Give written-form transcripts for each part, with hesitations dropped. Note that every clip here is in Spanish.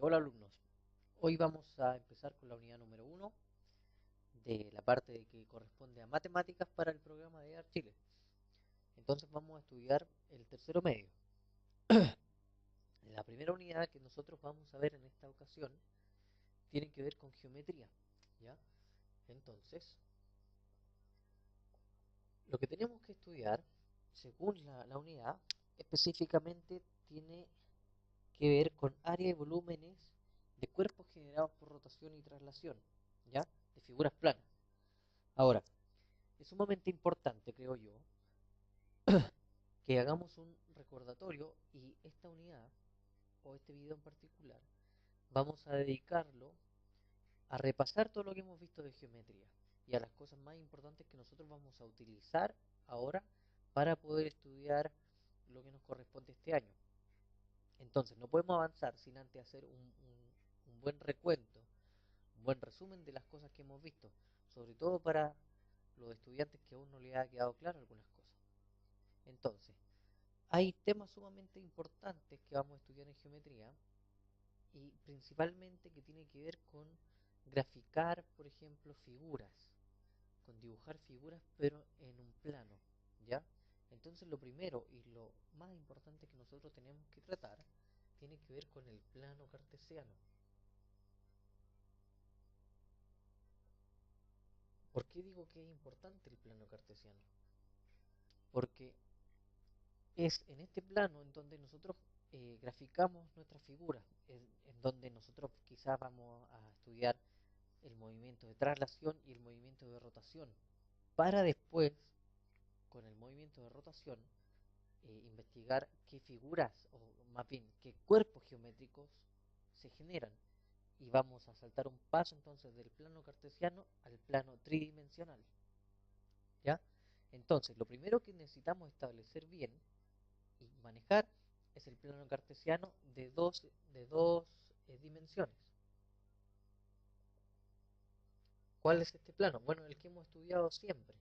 Hola alumnos, hoy vamos a empezar con la unidad número 1 de la parte que corresponde a matemáticas para el programa de Chile. Entonces vamos a estudiar el tercero medio. La primera unidad que nosotros vamos a ver en esta ocasión tiene que ver con geometría, ¿ya? Entonces, lo que tenemos que estudiar, según la unidad, específicamente tiene que ver con área y volúmenes de cuerpos generados por rotación y traslación, ¿ya? De figuras planas. Ahora, es sumamente importante, creo yo, que hagamos un recordatorio y esta unidad, o este video en particular, vamos a dedicarlo a repasar todo lo que hemos visto de geometría y a las cosas más importantes que nosotros vamos a utilizar ahora para poder estudiar lo que nos corresponde este año. Entonces, no podemos avanzar sin antes hacer un buen recuento, un buen resumen de las cosas que hemos visto, sobre todo para los estudiantes que aún no les ha quedado claro algunas cosas. Entonces, hay temas sumamente importantes que vamos a estudiar en geometría y principalmente que tiene que ver con graficar, por ejemplo, figuras, con dibujar figuras pero en un plano, ¿ya? Entonces lo primero y lo más importante que nosotros tenemos que tratar tiene que ver con el plano cartesiano. ¿Por qué digo que es importante el plano cartesiano? Porque es en este plano en donde nosotros graficamos nuestras figuras, en donde nosotros quizás vamos a estudiar el movimiento de traslación y el movimiento de rotación, para después, con el movimiento de rotación, investigar qué figuras, o más bien qué cuerpos geométricos se generan. Y vamos a saltar un paso entonces del plano cartesiano al plano tridimensional, ¿ya? Entonces, lo primero que necesitamos establecer bien y manejar es el plano cartesiano de dos dimensiones. ¿Cuál es este plano? Bueno, el que hemos estudiado siempre.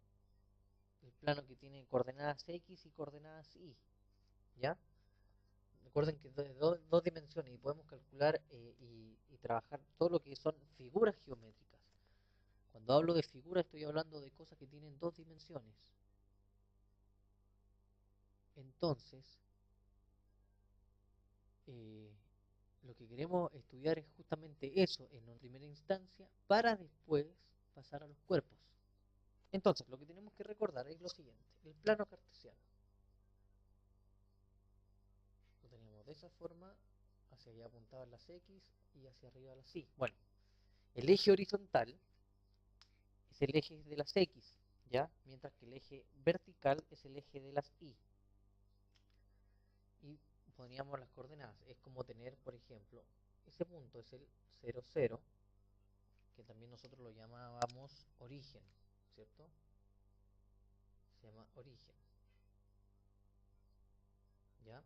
El plano que tiene coordenadas X y coordenadas Y. ¿Ya? Recuerden que es de dos dimensiones y podemos calcular y trabajar todo lo que son figuras geométricas. Cuando hablo de figuras estoy hablando de cosas que tienen dos dimensiones. Entonces, eh, lo que queremos estudiar es justamente eso en una primera instancia para después pasar a los cuerpos. Entonces, lo que tenemos que recordar es lo siguiente, el plano cartesiano. Lo teníamos de esa forma, hacia allá apuntaban las X y hacia arriba las Y. Bueno, el eje horizontal es el eje de las X, ¿ya? Mientras que el eje vertical es el eje de las Y. Y poníamos las coordenadas. Es como tener, por ejemplo, ese punto es el 0, 0, que también nosotros lo llamábamos origen, ¿cierto? Se llama origen, ¿ya?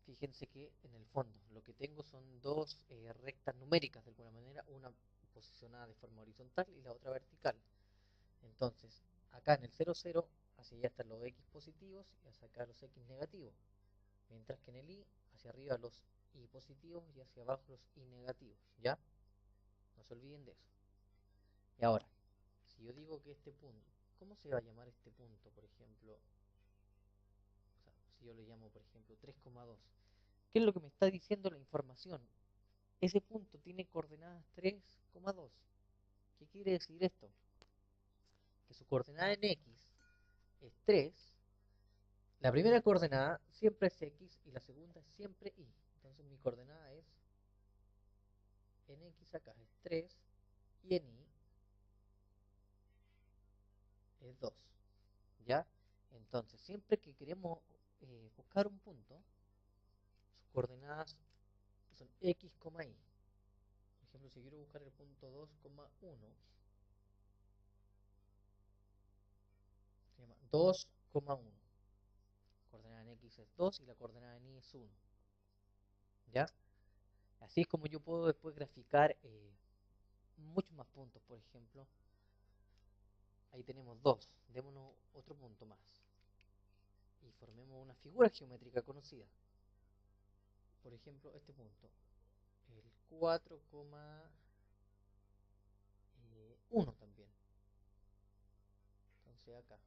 Fíjense que en el fondo lo que tengo son dos rectas numéricas de alguna manera, una posicionada de forma horizontal y la otra vertical. Entonces, acá en el 0, 0, hacia allá están los X positivos y hacia acá los X negativos. Mientras que en el Y, hacia arriba los Y positivos y hacia abajo los Y negativos, ¿ya? No se olviden de eso. Y ahora, si yo digo que este punto, ¿cómo se va a llamar este punto, por ejemplo? O sea, si yo le llamo, por ejemplo, 3,2. ¿Qué es lo que me está diciendo la información? Ese punto tiene coordenadas 3,2. ¿Qué quiere decir esto? Que su coordenada en X es 3. La primera coordenada siempre es X y la segunda es siempre Y. Entonces mi coordenada es en X acá es 3 y en Y es 2. ¿Ya? Entonces, siempre que queremos buscar un punto, sus coordenadas son X, Y. Por ejemplo, si quiero buscar el punto 2,1, se llama 2,1. Coordenada en X es 2 y la coordenada en Y es 1. ¿Ya? Así es como yo puedo después graficar muchos más puntos, por ejemplo. Ahí tenemos 2. Démonos otro punto más. Y formemos una figura geométrica conocida. Por ejemplo, este punto. 4,1 también. Entonces acá,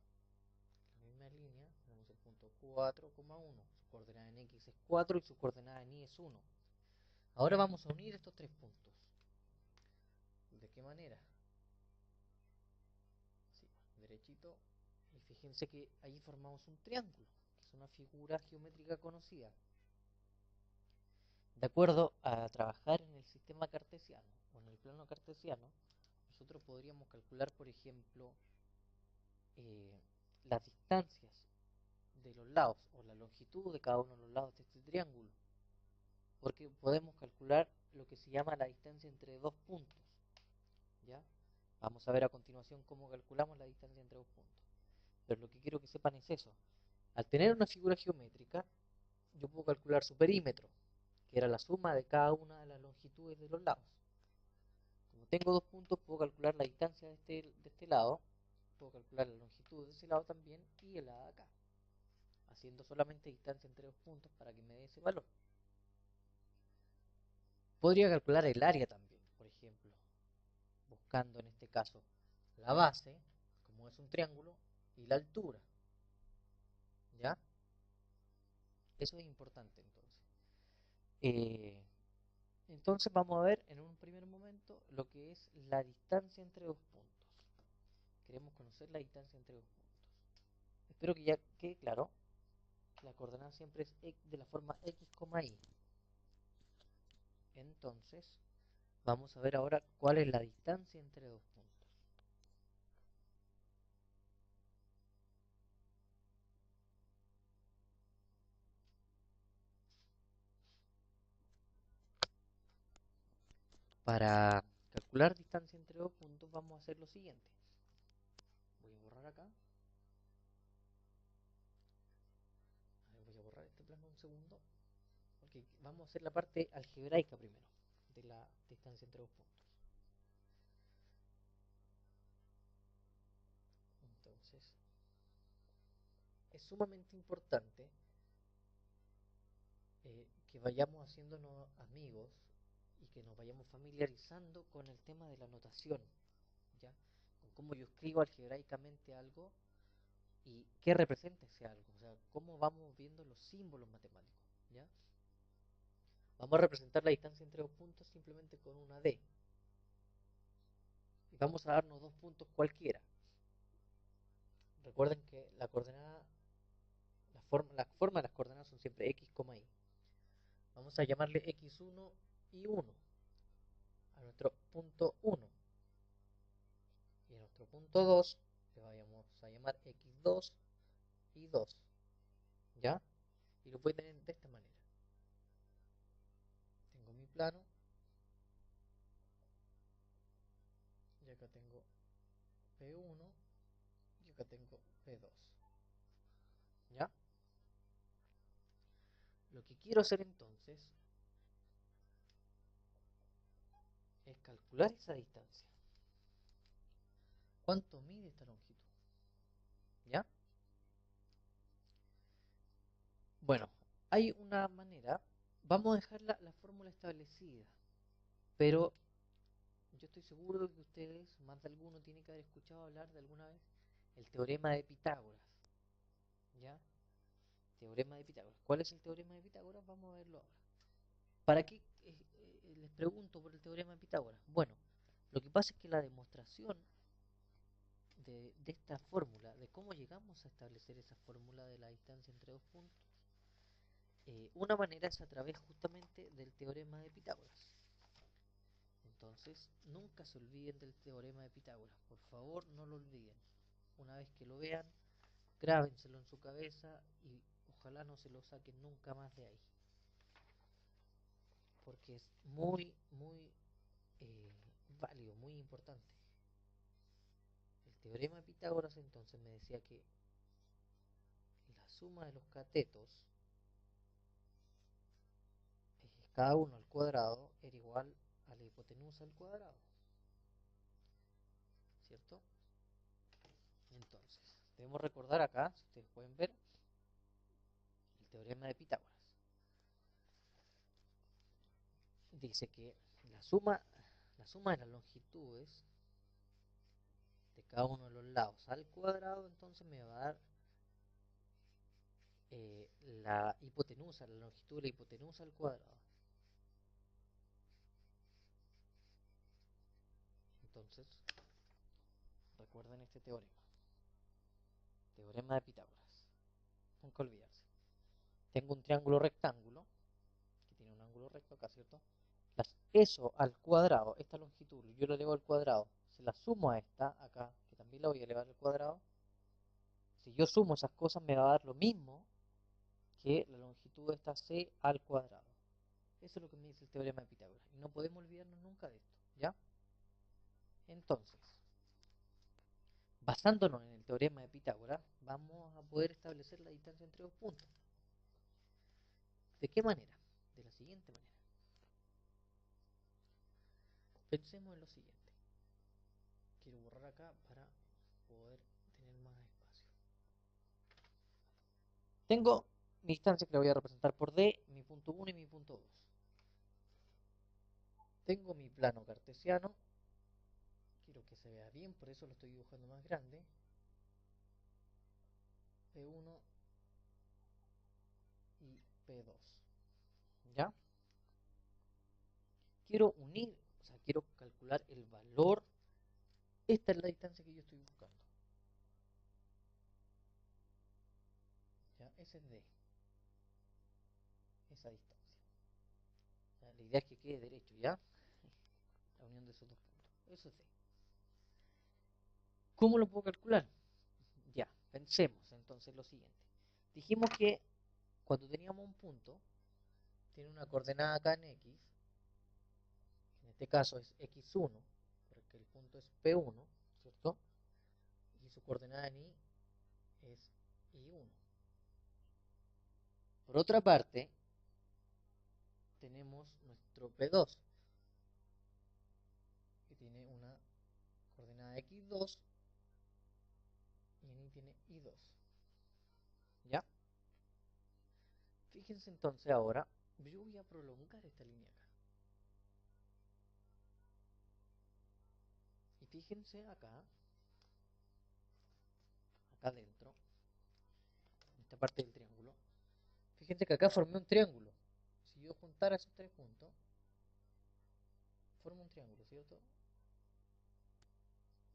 en la misma línea, tenemos el punto 4,1. Su coordenada en x es 4 y su coordenada en y es 1. Ahora vamos a unir estos tres puntos. ¿De qué manera? Sí, derechito. Y fíjense que ahí formamos un triángulo, que es una figura geométrica conocida. De acuerdo a trabajar en el sistema cartesiano o en el plano cartesiano, nosotros podríamos calcular, por ejemplo, eh, las distancias de los lados o la longitud de cada uno de los lados de este triángulo, porque podemos calcular lo que se llama la distancia entre dos puntos. ¿Ya? Vamos a ver a continuación cómo calculamos la distancia entre dos puntos. Pero lo que quiero que sepan es eso. Al tener una figura geométrica, yo puedo calcular su perímetro, que era la suma de cada una de las longitudes de los lados. Como tengo dos puntos, puedo calcular la distancia de este lado, puedo calcular la longitud de ese lado también y la de acá, haciendo solamente distancia entre dos puntos para que me dé ese valor. Podría calcular el área también, por ejemplo, buscando en este caso la base, como es un triángulo, y la altura. ¿Ya? Eso es importante entonces. Eh, entonces vamos a ver en un primer momento lo que es la distancia entre dos puntos. Queremos conocer la distancia entre dos puntos. Espero que ya quede claro. La coordenada siempre es de la forma x, y. Entonces, vamos a ver ahora cuál es la distancia entre dos puntos. Para calcular distancia entre dos puntos vamos a hacer lo siguiente. Voy a borrar acá. A ver, voy a borrar este plano un segundo. Porque vamos a hacer la parte algebraica primero de la distancia entre dos puntos. Entonces, es sumamente importante que vayamos haciéndonos amigos y que nos vayamos familiarizando con el tema de la notación, ¿ya? Con cómo yo escribo algebraicamente algo y qué representa ese algo, o sea, cómo vamos viendo los símbolos matemáticos, ¿ya? Vamos a representar la distancia entre dos puntos simplemente con una D. Y vamos a darnos dos puntos cualquiera. Recuerden que la forma de las coordenadas son siempre x, y. Vamos a llamarle x1 y 1 a nuestro punto 1. Y a nuestro punto 2 le vamos a llamar x2 y 2. ¿Ya? Y lo voy a tener de esta manera. Tengo mi plano. Y acá tengo P1 y acá tengo P2. ¿Ya? Lo que quiero hacer entonces es calcular esa distancia. ¿Cuánto mide esta longitud? ¿Ya? Bueno, hay una manera. Vamos a dejar la fórmula establecida. Pero yo estoy seguro de que ustedes, más de alguno, tiene que haber escuchado hablar de alguna vez el teorema de Pitágoras. ¿Ya? Teorema de Pitágoras. ¿Cuál es el teorema de Pitágoras? Vamos a verlo ahora. ¿Para qué les pregunto por el teorema de Pitágoras? Bueno, lo que pasa es que la demostración de esta fórmula, de cómo llegamos a establecer esa fórmula de la distancia entre dos puntos, una manera es a través justamente del teorema de Pitágoras. Entonces, nunca se olviden del teorema de Pitágoras, por favor no lo olviden. Una vez que lo vean, grábenselo en su cabeza y ojalá no se lo saquen nunca más de ahí. Porque es muy, muy válido, muy importante. El teorema de Pitágoras entonces me decía que la suma de los catetos, cada uno al cuadrado, era igual a la hipotenusa al cuadrado. ¿Cierto? Entonces, debemos recordar acá, si ustedes pueden ver, el teorema de Pitágoras. Dice que la suma, la suma de las longitudes de cada uno de los lados al cuadrado, entonces me va a dar la hipotenusa, la longitud de la hipotenusa al cuadrado. Entonces, recuerden este teorema. Teorema de Pitágoras. Nunca olvidarse. Tengo un triángulo rectángulo, que tiene un ángulo recto acá, ¿cierto? Eso al cuadrado, esta longitud, yo la elevo al cuadrado, se la sumo a esta acá, que también la voy a elevar al cuadrado. Si yo sumo esas cosas me va a dar lo mismo que la longitud de esta c al cuadrado. Eso es lo que me dice el teorema de Pitágoras. Y no podemos olvidarnos nunca de esto, ¿ya? Entonces, basándonos en el teorema de Pitágoras, vamos a poder establecer la distancia entre dos puntos. ¿De qué manera? De la siguiente manera. Pensemos en lo siguiente. Quiero borrar acá para poder tener más espacio. Tengo mi distancia que la voy a representar por D, mi punto 1 y mi punto 2. Tengo mi plano cartesiano. Quiero que se vea bien, por eso lo estoy dibujando más grande. P1 y P2. ¿Ya? Quiero unir, o sea, quiero calcular el valor. Esta es la distancia que yo estoy buscando. ¿Ya? Ese es D. Esa distancia. ¿Ya? La idea es que quede derecho, ¿ya? La unión de esos dos puntos. Eso es D. ¿Cómo lo puedo calcular? Ya, pensemos entonces lo siguiente. Dijimos que cuando teníamos un punto, tiene una coordenada acá en X, en este caso es X1, porque el punto es P1, ¿cierto? Y su coordenada en Y es Y1. Por otra parte, tenemos nuestro P2, que tiene una coordenada X2 y en Y tiene Y2. ¿Ya? Fíjense entonces ahora, yo voy a prolongar esta línea acá. Y fíjense acá adentro, en esta parte del triángulo. Fíjense que acá formé un triángulo. Si yo juntara esos tres puntos, forma un triángulo, ¿cierto?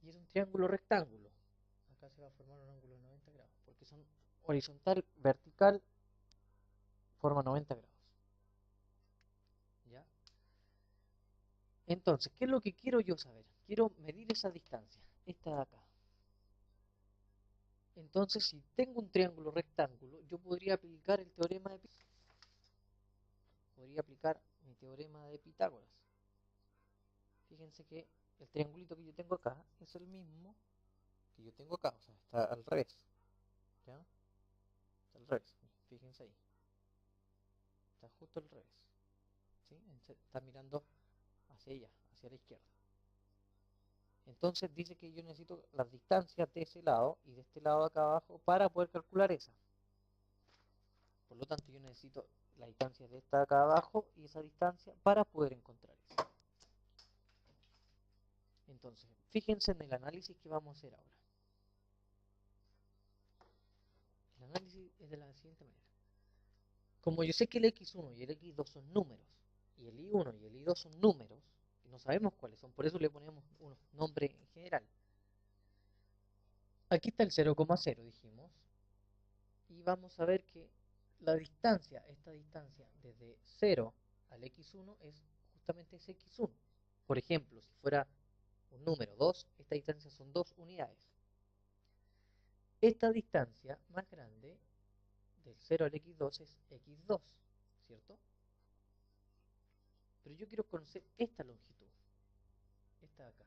Y es un triángulo rectángulo. Acá se va a formar un ángulo de 90 grados, porque son horizontal, vertical, forma 90 grados. ¿Ya? Entonces, ¿qué es lo que quiero yo saber? Quiero medir esa distancia, esta de acá. Entonces, si tengo un triángulo rectángulo, yo podría aplicar el teorema de Pitágoras. Podría aplicar mi teorema de Pitágoras. Fíjense que el triangulito que yo tengo acá es el mismo que yo tengo acá, o sea, está al revés. ¿Ya? Está al revés, fíjense ahí. Está justo al revés. ¿Sí? Está mirando hacia allá, hacia la izquierda. Entonces dice que yo necesito las distancias de ese lado y de este lado de acá abajo para poder calcular esa. Por lo tanto, yo necesito la distancia de esta de acá abajo y esa distancia para poder encontrar esa. Entonces, fíjense en el análisis que vamos a hacer ahora. El análisis es de la siguiente manera. Como yo sé que el X1 y el X2 son números, y el Y1 y el Y2 son números, y no sabemos cuáles son, por eso le ponemos un nombre en general. Aquí está el 0,0, dijimos, y vamos a ver que la distancia, esta distancia desde 0 al X1 es justamente ese X1. Por ejemplo, si fuera un número 2, esta distancia son 2 unidades. Esta distancia más grande del 0 al X2 es X2, ¿cierto? Pero yo quiero conocer esta longitud, esta de acá.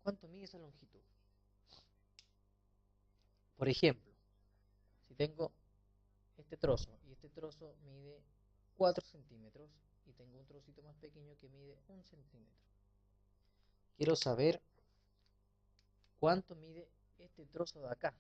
¿Cuánto mide esa longitud? Por ejemplo, si tengo este trozo y este trozo mide 4 centímetros y tengo un trocito más pequeño que mide 1 centímetro. Quiero saber cuánto mide este trozo de acá,